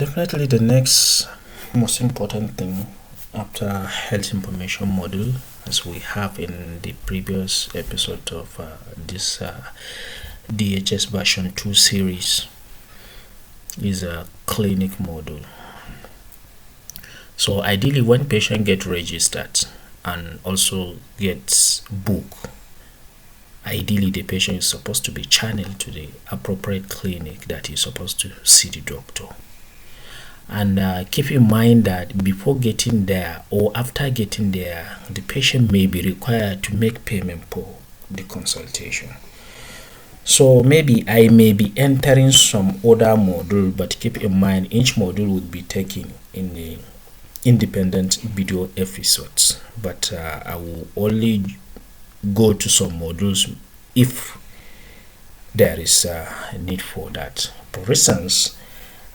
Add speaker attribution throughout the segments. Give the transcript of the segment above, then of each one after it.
Speaker 1: Definitely the next most important thing after health information module, as we have in the previous episode of this DHS version 2 series, is a clinic module. So ideally when patient get registered and also gets booked, ideally the patient is supposed to be channeled to the appropriate clinic that is supposed to see the doctor. And keep in mind that before getting there or after getting there, the patient may be required to make payment for the consultation. So maybe I may be entering some other module, but keep in mind each module would be taken in the independent video episodes. But I will only go to some modules if there is a need for that. For instance,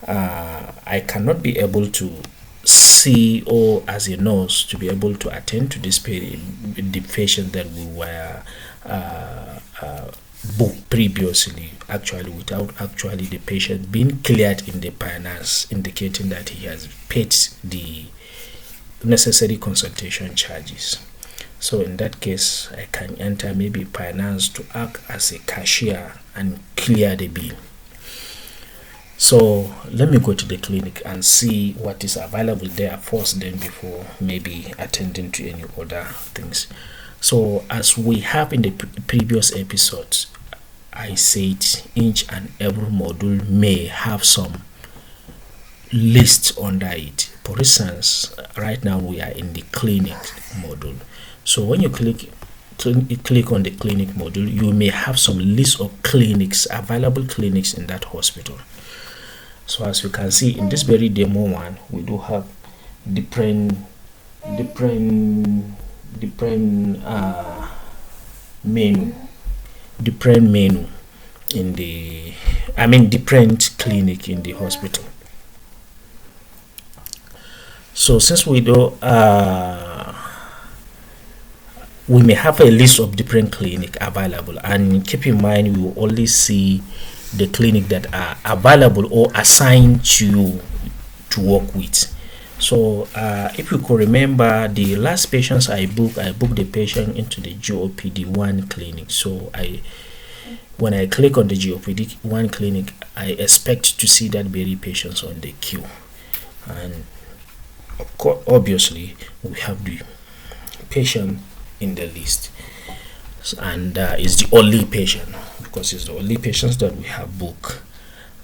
Speaker 1: I cannot be able to see, or as a nurse to be able to attend to this the patient that we were booked previously, actually without actually the patient being cleared in the finance, indicating that he has paid the necessary consultation charges. So in that case, I can enter maybe finance to act as a cashier and clear the bill. So let me go to the clinic and see what is available there first, then before maybe attending to any other things. So as we have in the previous episodes, I said each and every module may have some list under it. For instance, right now we are in the clinic module. So when you click on the clinic module, you may have some list of clinics, available clinics in that hospital. So as you can see in this very demo one, we do have different menu in the different clinic in the hospital. So since we do we may have a list of different clinic available, and keep in mind we will only see the clinic that are available or assigned to you to work with. So if you could remember the last patients I booked the patient into the GOPD1 clinic. So when I click on the GOPD1 clinic, I expect to see that very patients on the queue, and of course obviously we have the patient in the list, and is the only patient because it's the only patients that we have booked.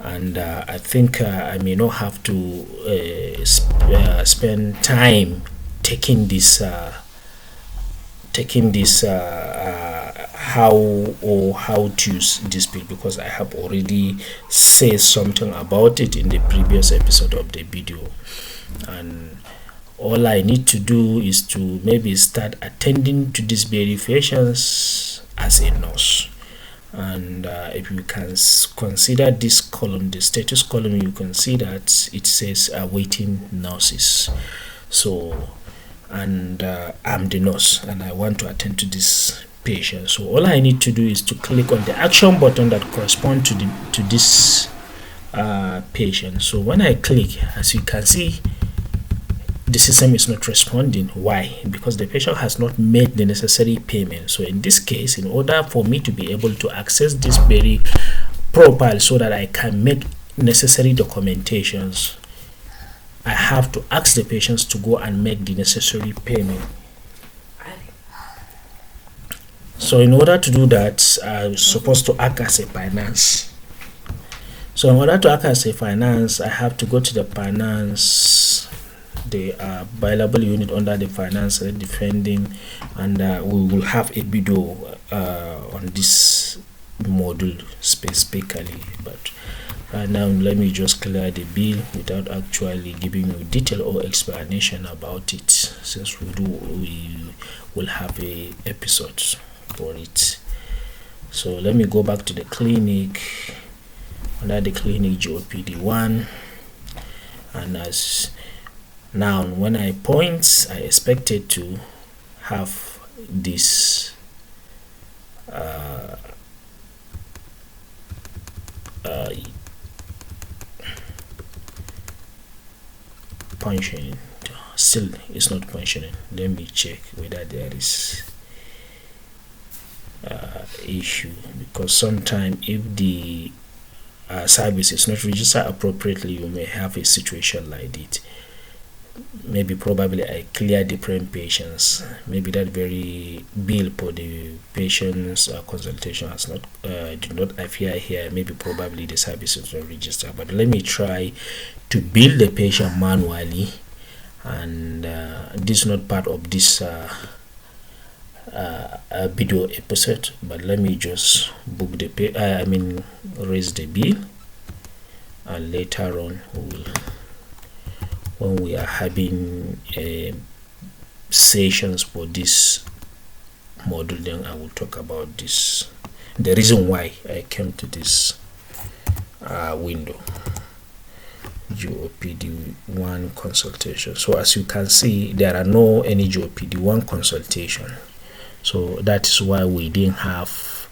Speaker 1: And I think I may not have to spend time taking this how to use this bill, because I have already said something about it in the previous episode of the video. And all I need to do is to maybe start attending to these verifications as a nurse. And if you can consider this column, the status column, you can see that it says awaiting nurses. So, and I'm the nurse and I want to attend to this patient. So all I need to do is to click on the action button that corresponds to this patient. So when I click, as you can see, the system is not responding. Why? Because the patient has not made the necessary payment. So in this case, in order for me to be able to access this very profile so that I can make necessary documentations, I have to ask the patients to go and make the necessary payment. So in order to do that, I'm supposed to act as a finance. So in order to act as a finance, I have to go to the finance, the available unit under the finance defending, and we will have a video on this module specifically. But right now let me just clear the bill without actually giving you detail or explanation about it, since we will have a episode for it. So let me go back to the clinic, under the clinic GOPD1, and as now when I point, I expected to have this functioning. Still it's not functioning. Let me check whether there is issue, because sometimes if the service is not registered appropriately, you may have a situation like it. Maybe probably I clear different patients. Maybe that very bill for the patient's consultation has not did not appear here. Maybe probably the service is not registered. But let me try to bill the patient manually, and this is not part of this video episode, but let me just book the raise the bill, and later on when we are having sessions for this module, then I will talk about this, the reason why I came to this window, GOPD1 consultation. So as you can see, there are no any GOPD1 consultation, so that is why we didn't have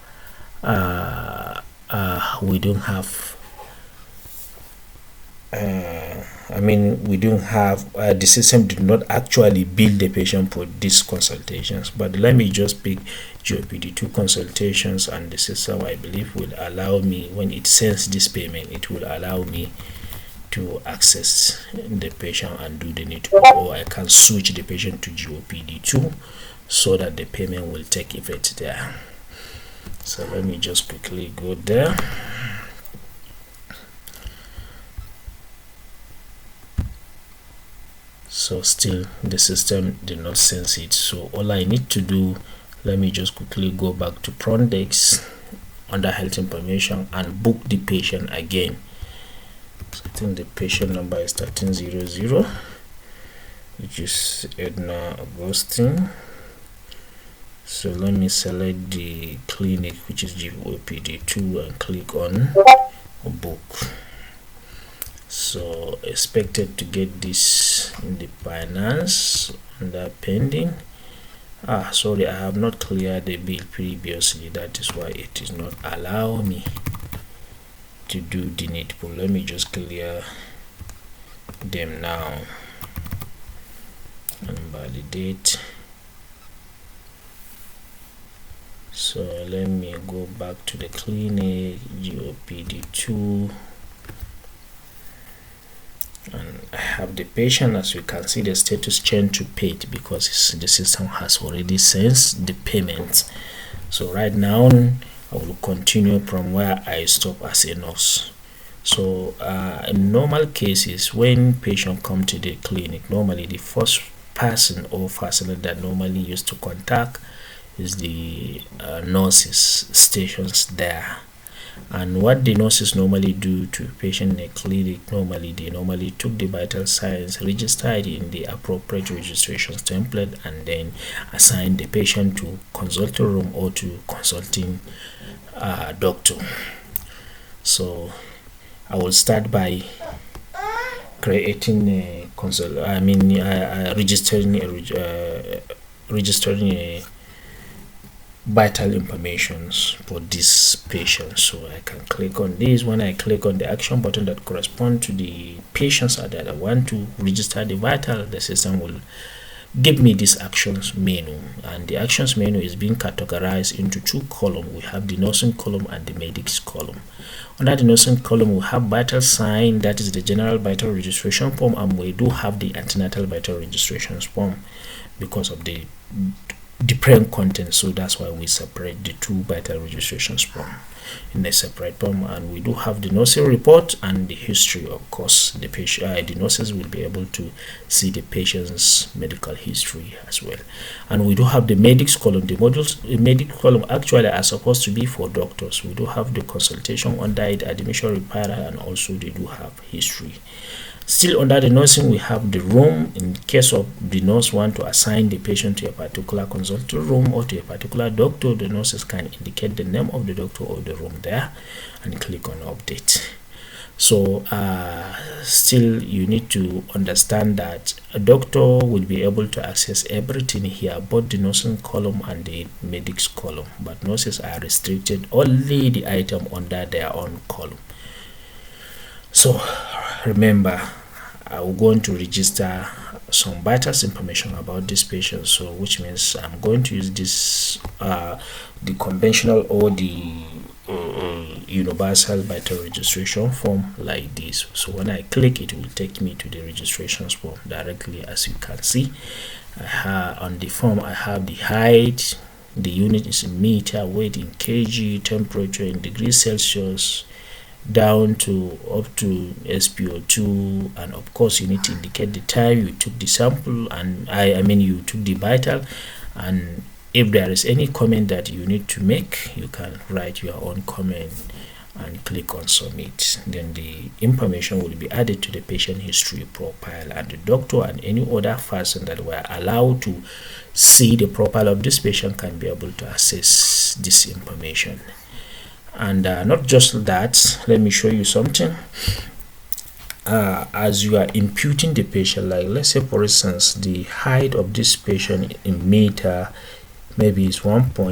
Speaker 1: the system did not actually bill the patient for these consultations. But let me just pick GOPD2 consultations, and the system, I believe, will allow me, when it sends this payment, it will allow me to access the patient and do the needful, or I can switch the patient to GOPD2 so that the payment will take effect there. So let me just quickly go there. So still the system did not sense it, so all I need to do, let me just quickly go back to front desk under health information and book the patient again. So I think the patient number is 1300, which is Edna Augustine. So let me select the clinic, which is GOPD2, and click on book. So expected to get this in the finance under pending. Sorry, I have not cleared the bill previously, that is why it is not allowing me to do the needful. Let me just clear them now and validate. So let me go back to the clinic, GOPD2, and I have the patient. As you can see, the status change to paid because the system has already sensed the payment. So right now I will continue from where I stop as a nurse. So in normal cases, when patient come to the clinic, normally the first person or facility that normally used to contact is the nurses stations there. And what the nurses normally do to patient in the clinic, they normally took the vital signs, registered in the appropriate registration template, and then assign the patient to consulting room or to consulting doctor. So I will start by creating a registering a vital information for this patient. So I can click on this. When I click on the action button that correspond to the patients that I want to register the vital, the system will give me this actions menu, and the actions menu is being categorized into two columns. We have the nursing column and the medics column. Under the nursing column, we have vital sign, that is the general vital registration form, and we do have the antenatal vital registration form because of the different content. So that's why we separate the two vital registrations form in a separate form. And we do have the nursing report and the history. Of course, the patient, the nurses will be able to see the patient's medical history as well. And we do have the medics column. The modules, the medic column actually are supposed to be for doctors. We do have the consultation under it, admission referral, and also they do have history. Still under the nursing, we have the room. In case of the nurse want to assign the patient to a particular consulting room or to a particular doctor, the nurses can indicate the name of the doctor or the room there and click on update. So still you need to understand that a doctor will be able to access everything here, both the nursing column and the medics column, but nurses are restricted only the item under their own column. So remember, I'm going to register some vitals information about this patient, so which means I'm going to use this the conventional or the universal vital registration form like this. So when I click, it will take me to the registrations form directly. As you can see, on the form I have the height, the unit is in meter, weight in kg, temperature in degrees Celsius, down to up to SpO2, and of course you need to indicate the time you took the sample, and I mean you took the vital, and if there is any comment that you need to make, you can write your own comment and click on submit. Then the information will be added to the patient history profile, and the doctor and any other person that were allowed to see the profile of this patient can be able to access this information. And not just that, let me show you something. As you are imputing the patient, like let's say for instance the height of this patient in meter maybe is let's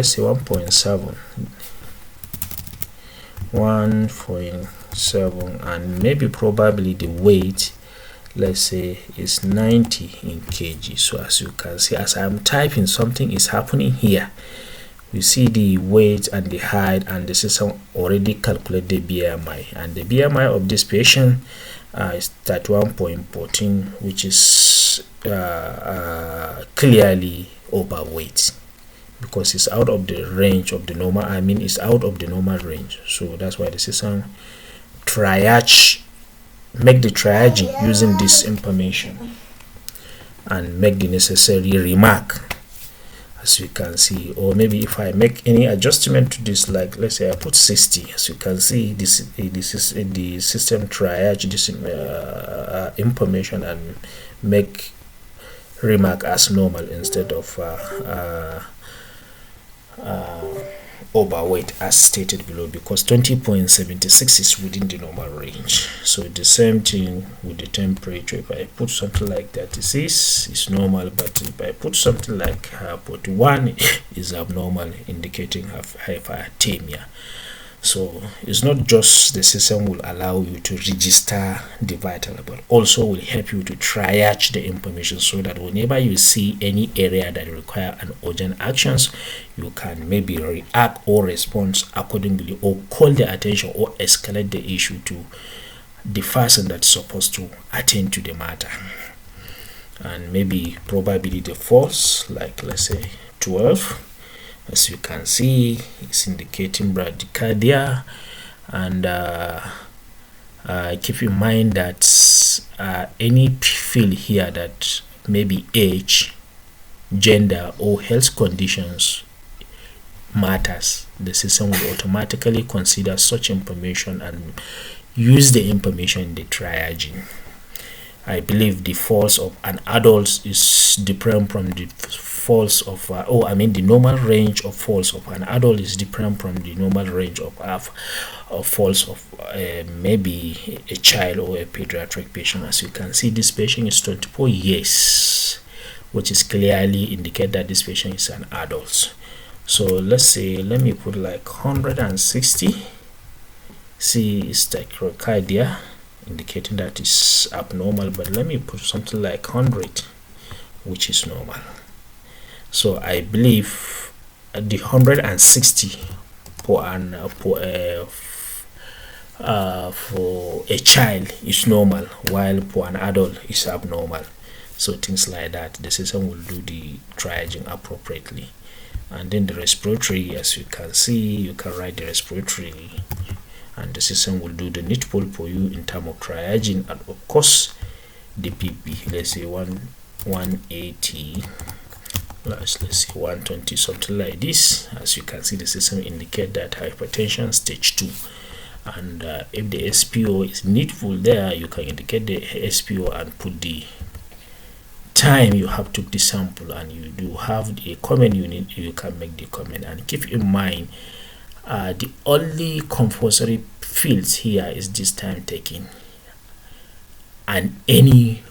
Speaker 1: say 1.7, and maybe probably the weight, let's say, is 90 in kg. So as you can see, as I'm typing, something is happening here. You see the weight and the height, and the system already calculate the BMI, and the BMI of this patient is 31.14, which is clearly overweight, because it's out of the range of the normal. I mean, it's out of the normal range. So that's why the system make the triaging using this information and make the necessary remark, as you can see. Or maybe if I make any adjustment to this, like let's say I put 60, as you can see, this is the system triage this information and make remark as normal instead of overweight as stated below, because 20.76 is within the normal range. So the same thing with the temperature. If I put something like 36, it's normal, but if I put something like 41, is abnormal, indicating hyperthermia. So it's not just the system will allow you to register the vital, but also will help you to triage the information, so that whenever you see any area that require an urgent actions, you can maybe react or respond accordingly, or call the attention or escalate the issue to the person that's supposed to attend to the matter. And maybe probability false, like let's say 12. As you can see, it's indicating bradycardia. And keep in mind that any field here that maybe age, gender, or health conditions matters, the system will automatically consider such information and use the information in the triaging. I believe the falls of an adult is different from the falls of the normal range of falls of an adult is different from the normal range of falls of maybe a child or a pediatric patient. As you can see, this patient is 24 years, which is clearly indicate that this patient is an adult. So let's say, let me put like 160. See, it's tachycardia, indicating that is abnormal, but let me put something like 100, which is normal. So I believe the 160 for a child is normal, while for an adult is abnormal. So things like that, the system will do the triaging appropriately. And then the respiratory, as you can see, you can write the respiratory, and the system will do the needful for you in terms of triaging. And of course the PP, let's say 180, let's say 120, something like this. As you can see, the system indicate that hypertension stage 2. And if the SPO is needful there, you can indicate the SPO and put the time you have took the sample, and you do have a comment you need, you can make the comment. And keep in mind, the only compulsory fields here is this time taking, and any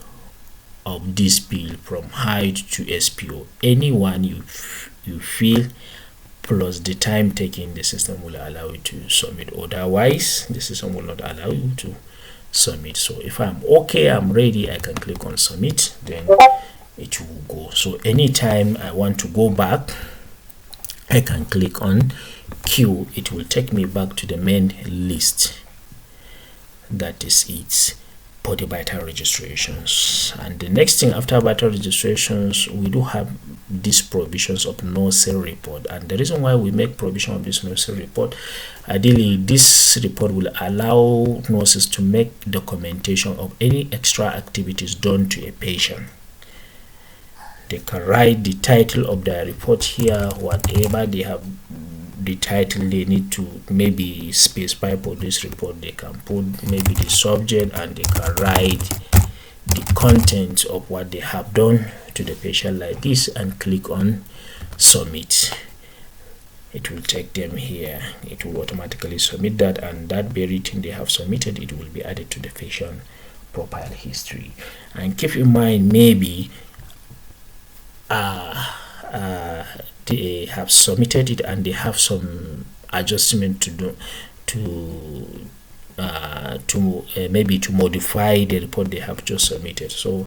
Speaker 1: of this field from height to SPO, anyone you feel plus the time taken, the system will allow you to submit. Otherwise, the system will not allow you to submit. So if I'm okay, I'm ready, I can click on submit, then it will go. So anytime I want to go back, I can click on queue. It will take me back to the main list. That is it for the vital registrations. And the next thing after vital registrations, we do have these provisions of no sale report. And the reason why we make provision of this no sale report, ideally this report will allow nurses to make documentation of any extra activities done to a patient. They can write the title of their report here, whatever they have the title they need to maybe specify for this report. They can put maybe the subject, and they can write the content of what they have done to the patient like this, and click on submit. It will take them here. It will automatically submit that, and that very thing they have submitted, it will be added to the patient profile history. And keep in mind, maybe they have submitted it and they have some adjustment to do maybe to modify the report they have just submitted. So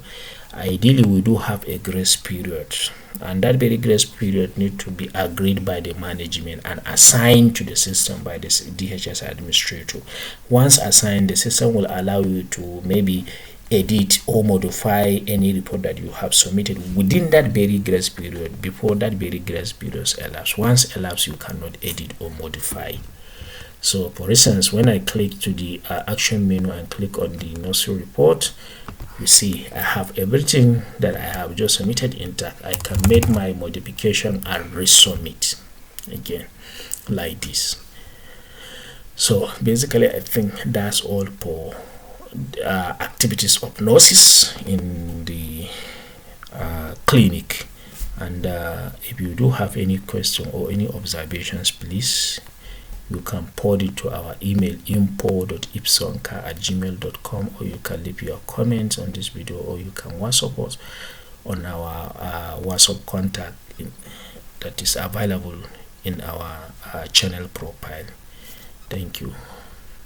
Speaker 1: ideally we do have a grace period, and that very grace period need to be agreed by the management and assigned to the system by the DHS administrator. Once assigned, the system will allow you to maybe edit or modify any report that you have submitted within that very grace period, before that very grace period elapses. Once elapsed, you cannot edit or modify. So for instance, when I click to the action menu and click on the nursery report, you see I have everything that I have just submitted intact. I can make my modification and resubmit again like this. So basically I think that's all for activities of nurses in the clinic. And if you do have any question or any observations, please, you can forward it to our email info.ipsoncar@gmail.com, or you can leave your comments on this video, or you can WhatsApp us on our WhatsApp contact that is available in our channel profile. Thank you.